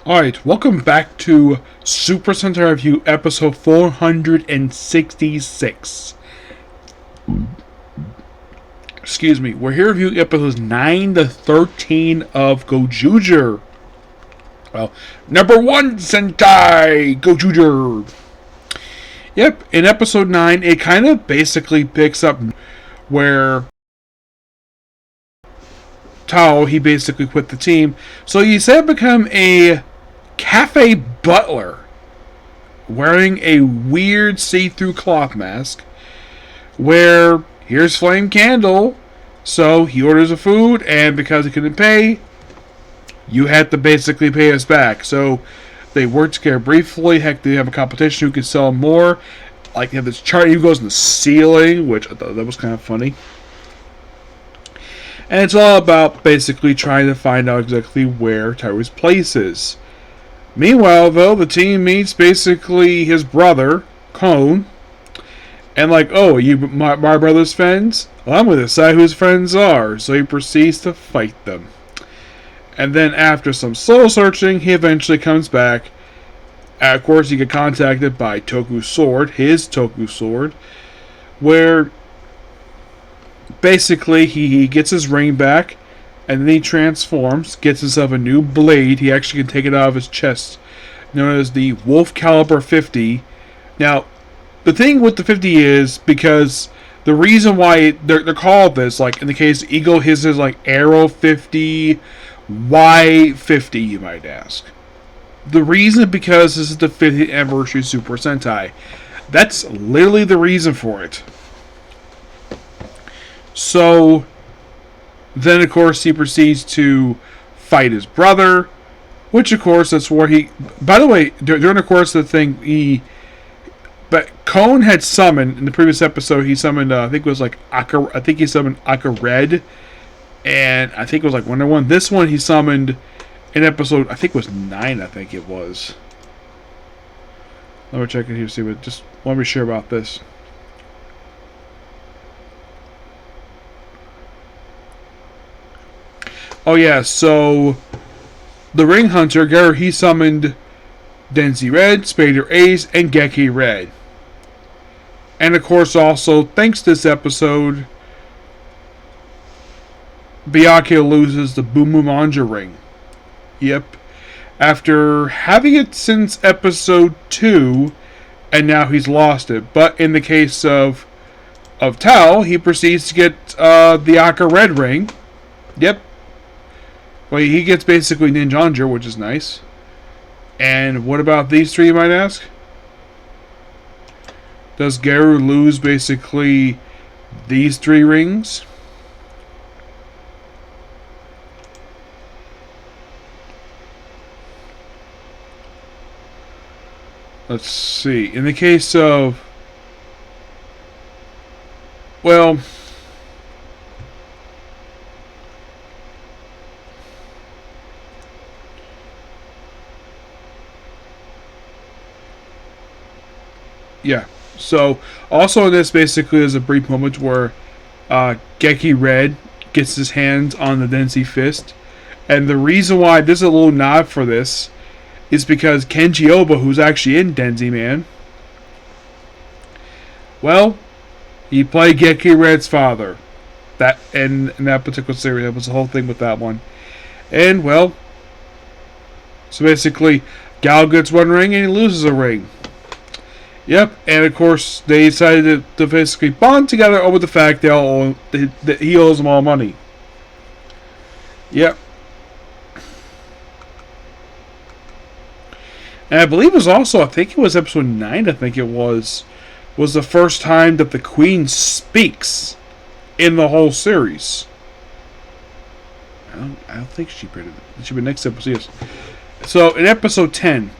Alright, welcome back to Super Sentai Review episode 466. Excuse me, we're here reviewing episodes 9 to 13 of Gozyuger. Well, number 1 Sentai Gozyuger. Yep, in episode 9, it kind of basically picks up where Tao, he basically quit the team. So he said become a cafe butler wearing a weird see-through cloth mask where here's Flame Candle. So he orders a food, and because he couldn't pay, you had to basically pay us back. So they work together briefly. Heck, they have a competition who can sell more. Like, they have this chart, he goes in the ceiling, which I thought that was kind of funny. And it's all about basically trying to find out exactly where Tyro's place is. Meanwhile, though, the team meets basically his brother, Cone. And like, oh, are you my brother's friends? Well, I'm going to decide who his friends are. So he proceeds to fight them. And then after some soul searching, he eventually comes back. And of course, he gets contacted by Toku's sword, his Toku sword, where basically he gets his ring back, and then he transforms, gets himself a new blade. He actually can take it out of his chest, known as the Wolf Caliber 50. Now, the thing with the 50 is, because the reason why they're called this, like in the case of Eagle, his is like Arrow 50, Y 50, you might ask. The reason because this is the 50th anniversary of Super Sentai. That's literally the reason for it. So, then of course he proceeds to fight his brother, which of course that's where he, by the way, during the course of the thing, but Cone had summoned, in the previous episode, he summoned, I think it was like Aka, I think he summoned Aka Red, and I think it was like Wonder One. This one he summoned in episode, I think it was 9, I think it was. Let me check it here, see what, just want to be sure about this. Oh yeah, so the Ring Hunter, Garu, he summoned Denzi Red, Spader Ace, and Geki Red. And of course also, thanks to this episode, Byakuya loses the Bumumanja ring. Yep. After having it since episode 2, and now he's lost it. But in the case of Tao, he proceeds to get the Aka Red ring. Yep. Well, he gets basically Ninjanger, which is nice. And what about these three, you might ask? Does Garu lose basically these 3 rings? Let's see. In the case of, well, yeah. So, also in this, basically, there's a brief moment where Geki Red gets his hands on the Densi Fist. And the reason why there's a little nod for this is because Kenji Oba, who's actually in Denzi Man, well, he played Geki Red's father. That in that particular series, that was the whole thing with that one. And, well, so basically, Gal gets 1 ring and he loses a ring. Yep, and of course they decided to basically bond together over the fact that he owes them all money. Yep. And I believe it was also, I think it was episode 9, I think it was the first time that the Queen speaks in the whole series. I don't think she appeared. It should be next episode, yes. So, in episode 10,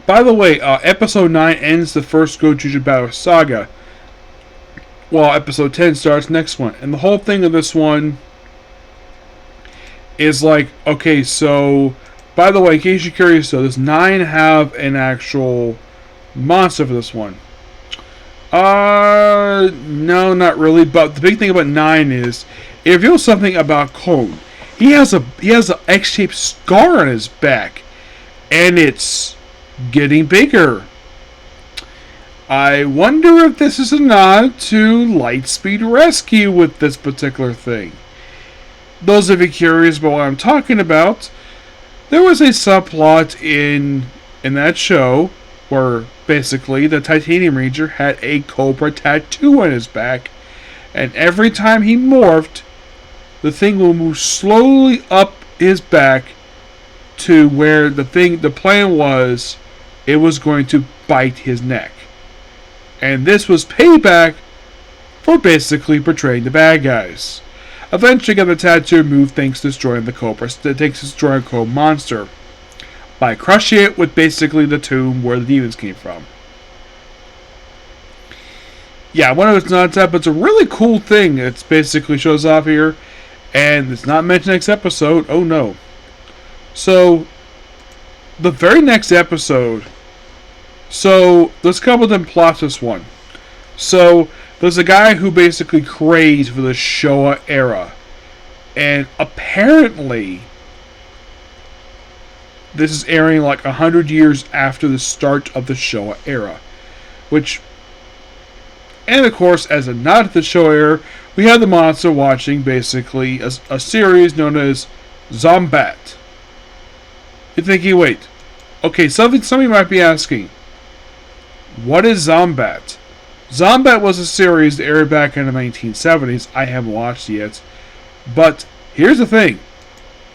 by the way, episode 9 ends the first Gozyuger Battle Saga, while episode 10 starts next one. And the whole thing of this one is like, okay, so, by the way, in case you're curious though, does 9 have an actual monster for this one? No, not really, but the big thing about 9 is, it reveals something about Cone. He has a X-shaped scar on his back. And it's getting bigger. I wonder if this is a nod to Lightspeed Rescue with this particular thing. Those of you curious about what I'm talking about, there was a subplot in that show where basically the Titanium Ranger had a cobra tattoo on his back, and every time he morphed, the thing will move slowly up his back to where the plan was it was going to bite his neck. And this was payback for basically portraying the bad guys. Eventually got the tattoo removed thanks to destroying the Cobra. Thanks to destroying a Cobra monster by crushing it with basically the tomb where the demons came from. Yeah, one of its nods up, but it's a really cool thing. It basically shows off here, and it's not mentioned next episode. Oh no. So, the very next episode. So, let's come with and plot this one. So, there's a guy who basically crazed for the Showa era. And apparently, this is airing like 100 years after the start of the Showa era. Which, and of course, as a nod to the Showa era, we have the monster watching basically a series known as Zombat. You're thinking, wait, okay, somebody might be asking, what is Zombat? Zombat was a series that aired back in the 1970s. I haven't watched it yet. But here's the thing.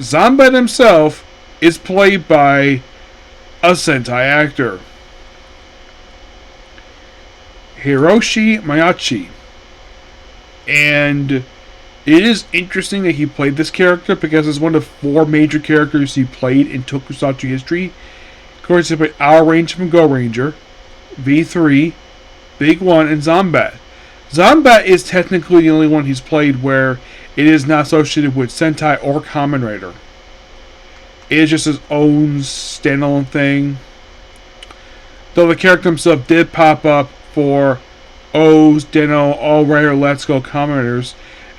Zombat himself is played by a Sentai actor. Hiroshi Mayachi. And it is interesting that he played this character because it's one of 4 major characters he played in Tokusatsu history. Of course, he played Our Ranger from Go Ranger, V3, Big One, and Zombat. Zombat is technically the only one he's played where it is not associated with Sentai or Kamen Rider. It is just his own standalone thing. Though the character himself did pop up for O's, Den-O, All Rider, Let's Go, Kamen Riders,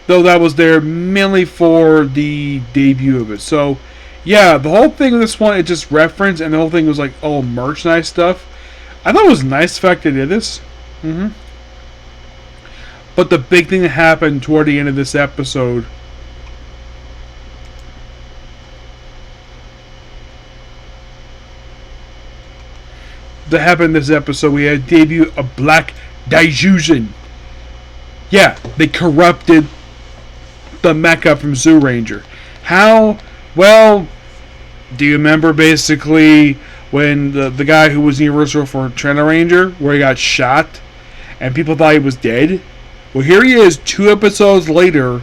though that was there mainly for the debut of it. So, yeah, the whole thing with this one, it just referenced, and the whole thing was like, oh, merchandise stuff. I thought it was nice the fact they did this. But the big thing that happened toward the end of this episode we had debut of Black Gozyuger. Yeah, they corrupted the mecha from Zoo Ranger. How? Well, do you remember basically when the guy who was Universal for Trena Ranger, where he got shot and people thought he was dead? Well, here he is 2 episodes later.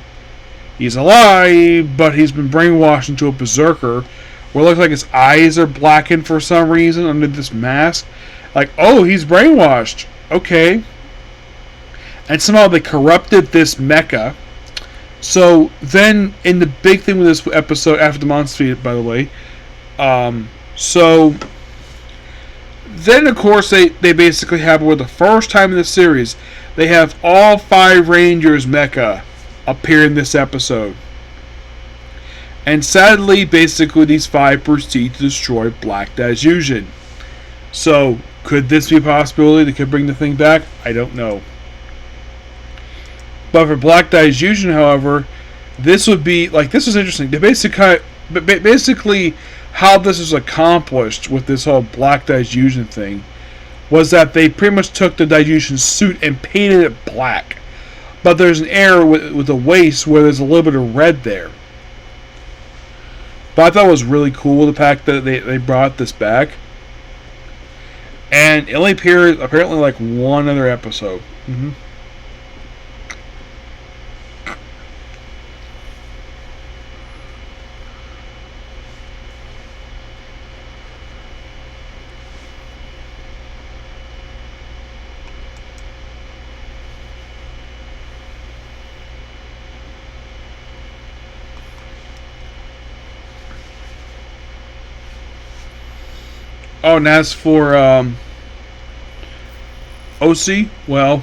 He's alive, but he's been brainwashed into a berserker where it looks like his eyes are blackened for some reason under this mask. Like, oh, he's brainwashed. Okay. And somehow they corrupted this mecha. So then, in the big thing with this episode, after the monster feed, by the way, so then of course they basically have, for the first time in the series, they have all 5 Rangers mecha appear in this episode. And sadly, basically these 5 proceed to destroy Black Gozyuger. So, could this be a possibility that could bring the thing back? I don't know. But for Black Gozyuger, however, this would be, like, this is interesting. They basically, how this is accomplished with this whole Black Gozyuger thing was that they pretty much took the Gozyuger suit and painted it black. But there's an error with the waist where there's a little bit of red there. But I thought it was really cool, the fact that they brought this back. And it only appeared apparently like 1 other episode. Oh, and as for OC, well,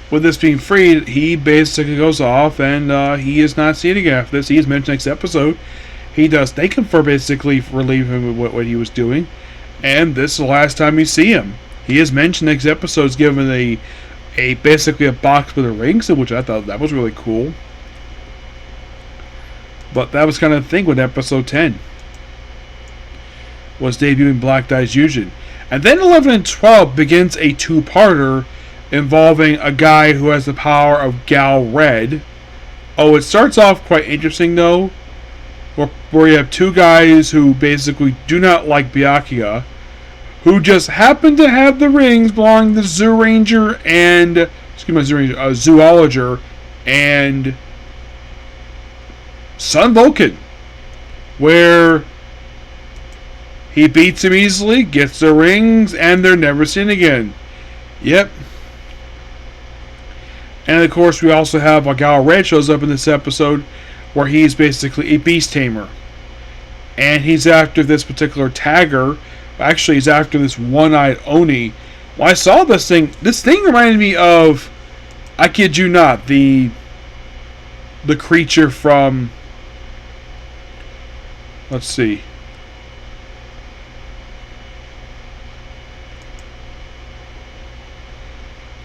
with this being freed, he basically goes off and he is not seen again after this. He is mentioned next episode. he does thank him for basically relieving him of what he was doing. And this is the last time we see him. He is mentioned next episode's given a basically a box with the rings, which I thought that was really cool. But that was kind of the thing with episode 10. Was debuting Black Gozyuger. And then 11 and 12 begins a two-parter involving a guy who has the power of Gal Red. Oh, it starts off quite interesting though, where you have two guys who basically do not like Byakuya, who just happen to have the rings belonging to Zoolager and Zoologer and Sun Vulcan, where he beats him easily, gets the rings, and they're never seen again. Yep. And of course, we also have Gal Red shows up in this episode, where he's basically a beast tamer. And he's after this particular tagger. Actually, he's after this one-eyed Oni. When I saw this thing reminded me of, I kid you not, the creature from, let's see.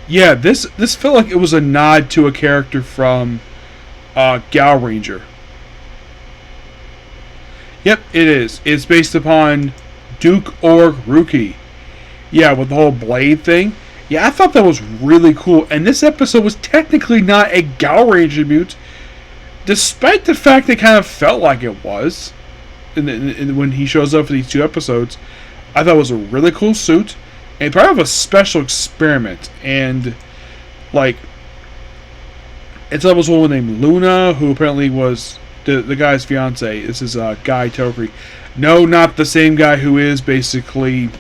Yeah, this felt like it was a nod to a character from Gal Ranger. Yep, it is. It's based upon Duke Org Rookie. Yeah, with the whole blade thing. Yeah, I thought that was really cool. And this episode was technically not a Gal Ranger tribute, despite the fact it kind of felt like it was. When he shows up for these two episodes, I thought it was a really cool suit. And part of a special experiment. And, like, it's up with a woman named Luna, who apparently was the guy's fiance. This is Guy Tokri. No, not the same guy who is basically...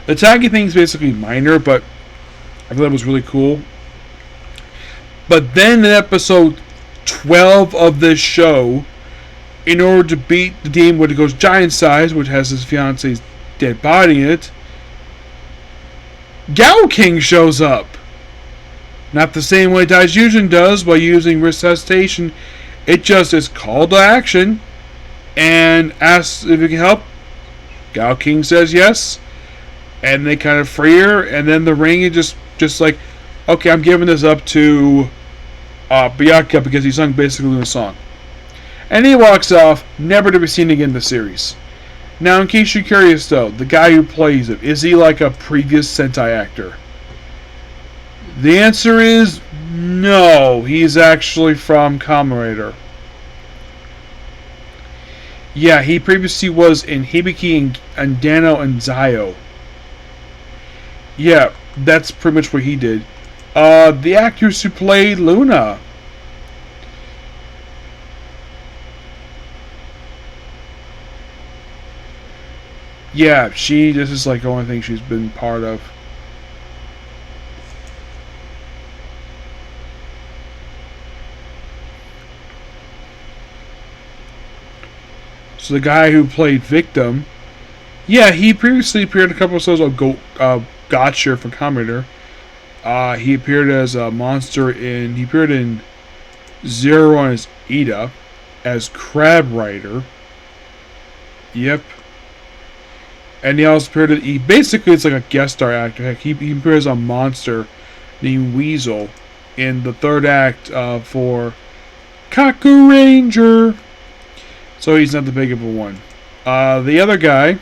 The tagging thing is basically minor, but I thought it was really cool. But then in episode 12 of this show, in order to beat the demon when it goes giant size, which has his fiance's dead body in it, Gao King shows up. Not the same way Daijujin does by using resuscitation. It just is called to action and asks if it can help. Gao King says yes. And they kind of free her. And then the ring is just like, okay, I'm giving this up to Byakuya because he sung basically the song. And he walks off, never to be seen again in the series. Now, in case you're curious, though, the guy who plays it, is he like a previous Sentai actor? The answer is no. He's actually from Kamen Rider. Yeah, he previously was in Hibiki and Dano and Zayo. Yeah, that's pretty much what he did. The actress who played Luna. Yeah, this is like the only thing she's been part of. So the guy who played Victim, yeah, he previously appeared in a couple of episodes of Gotcha for Kamen Rider. He appeared as a monster he appeared in Zero One as Ida, as Crab Rider. Yep. And he also appeared basically it's like a guest star actor. Heck, he appears as a monster named Weasel in the third act for Kaku Ranger. So he's not the big of a one. The other guy,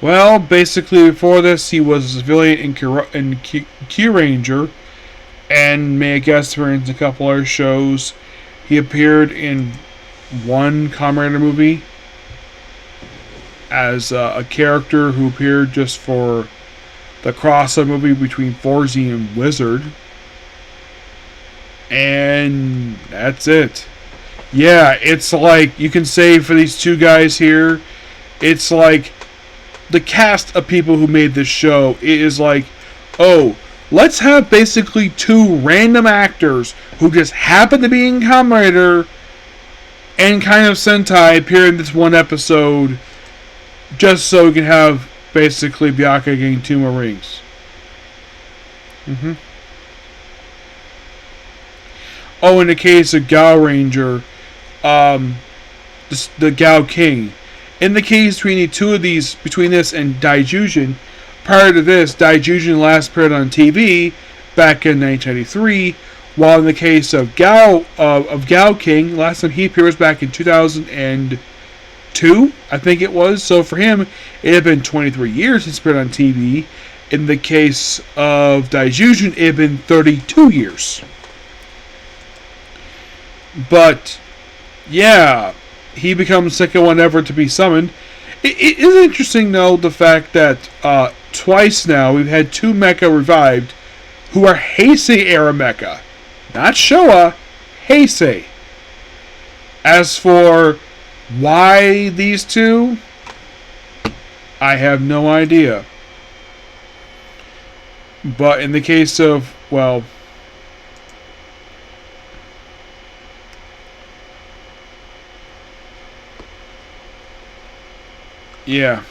well, basically before this he was a civilian in Q Ranger and made a guest appearance in a couple other shows. He appeared in one Kamen Rider movie as a character who appeared just for the crossover movie between Forzy and Wizard. And that's it. Yeah, it's like, you can say for these two guys here, it's like the cast of people who made this show. It is like, oh, let's have basically two random actors who just happen to be in Kamen Rider and kind of Sentai appear in this one episode just so we can have basically Byakuya getting 2 more rings. Oh, in the case of Gao Ranger, um, the Gao King. In the case between the two of these, between this and Daijujin, prior to this, Daijujin last appeared on TV back in 1993, while in the case of Gao King, last time he appeared was back in 2002, I think it was. So for him, it had been 23 years since he appeared on TV. In the case of Daijujin, it had been 32 years. But yeah, he becomes the second one ever to be summoned. It is interesting, though, the fact that twice now we've had two mecha revived who are Heisei era mecha. Not Showa, Heisei. As for why these two, I have no idea. But in the case of, well, yeah.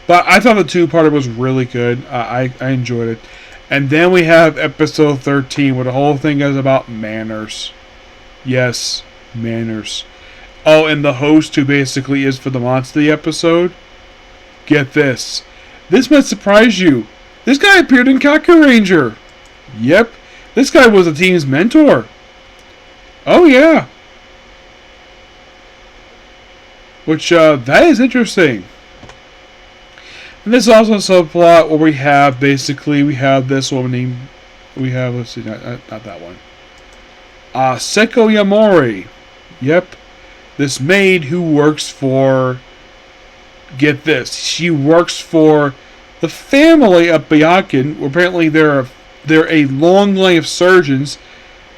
But I thought the two-parter was really good. I enjoyed it. And then we have episode 13, where the whole thing is about manners. Yes, manners. Oh, and the host, who basically is for the monster of the episode, get this. This might surprise you. This guy appeared in Kaku Ranger. Yep, this guy was the team's mentor. Oh, yeah. Which, that is interesting. And this is also a subplot where we have this woman named, let's see, not that one. Seko Yamori. Yep. This maid who works for, get this, she works for the family of Byakuya. Apparently they're a long line of surgeons,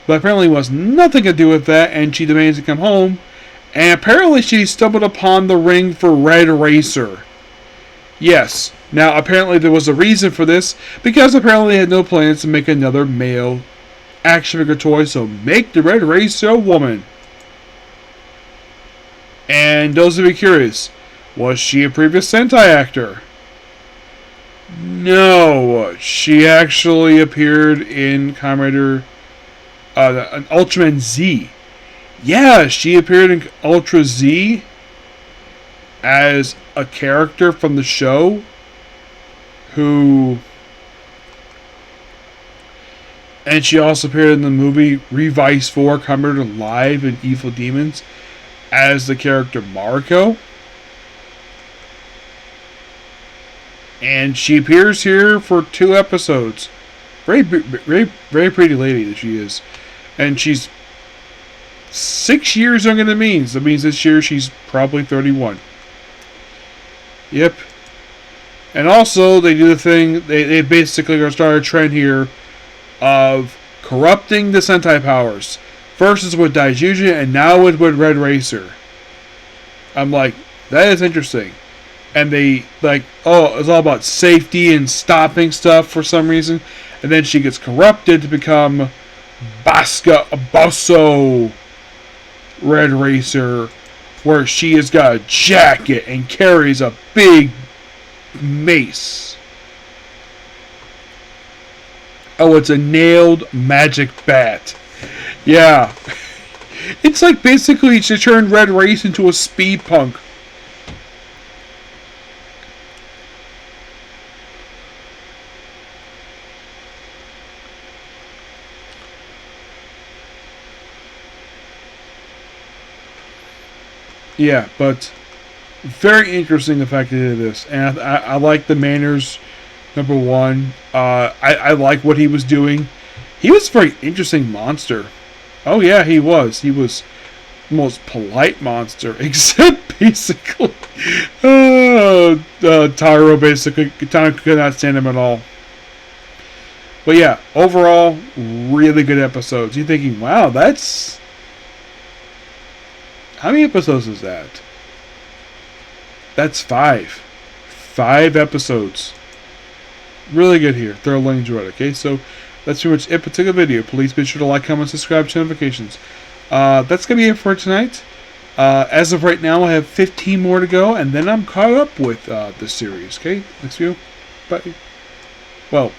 but apparently wants nothing to do with that, and she demands to come home. And apparently she stumbled upon the ring for Red Racer. Yes. Now, apparently there was a reason for this, because apparently they had no plans to make another male action figure toy, so make the Red Racer a woman. And those who be curious, was she a previous Sentai actor? No. She actually appeared in Kamen Rider, an Ultraman Z. Yeah, she appeared in Ultra Z as a character from the show and she also appeared in the movie Revice 4 Kamen Rider Live and Evil Demons as the character Mariko. And she appears here for 2 episodes. Very, very, very pretty lady that she is. And she's 6 years younger than me. So that means this year she's probably 31. Yep. And also, they do the thing, they basically are going to start a trend here of corrupting the Sentai powers. First is with Daijujin, and now with Red Racer. I'm like, that is interesting. And they, like, oh, it's all about safety and stopping stuff for some reason. And then she gets corrupted to become Basso Red Racer, where she has got a jacket and carries a big mace. Oh, it's a nailed magic bat. Yeah. It's like basically she turned Red Race into a speed punk. Yeah, but very interesting the fact that they did this. And I like the manners, number one. I like what he was doing. He was a very interesting monster. Oh yeah, he was. He was the most polite monster, except basically Taro basically could not stand him at all. But yeah, overall, really good episodes. You're thinking, wow, that's... How many episodes is that? That's 5. 5 episodes. Really good here. Thoroughly enjoyed it. Okay, so that's pretty much it for the video. Please be sure to like, comment, subscribe, turn notifications. That's going to be it for tonight. As of right now, I have 15 more to go, and then I'm caught up with this series. Okay, next video. Bye. Well,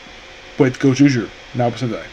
with Gozyuger, now Sentai.